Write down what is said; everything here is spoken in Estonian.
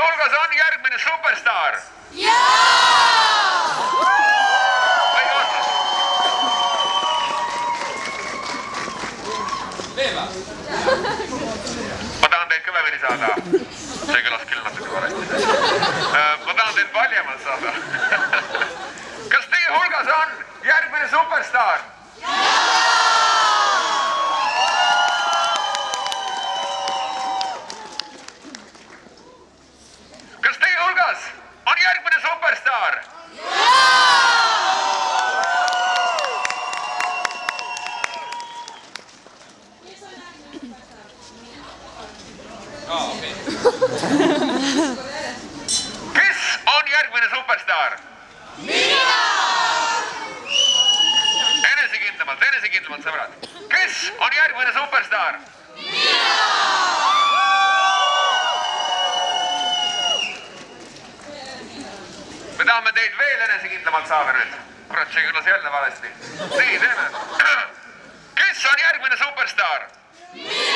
hulgas on järgmine superstaar? Õige vastus. Ma tahan teid kõvemini saada. See kõlas küll natuke valesti. Ma tahan teid valjemalt saada. Kas teie hulgas on järgmine superstaar? Kas teie hulgas on järgmine superstaar? Kes on järgmine superstaar? Mina! Enesekindlamalt, sõbrad. Kes on järgmine superstaar? Mina! Me tahame teid veel enesekindlamalt saada nüüd. Kurat, see kõlas jälle valesti. Nii, teeme. Kes on järgmine superstaar? Mina!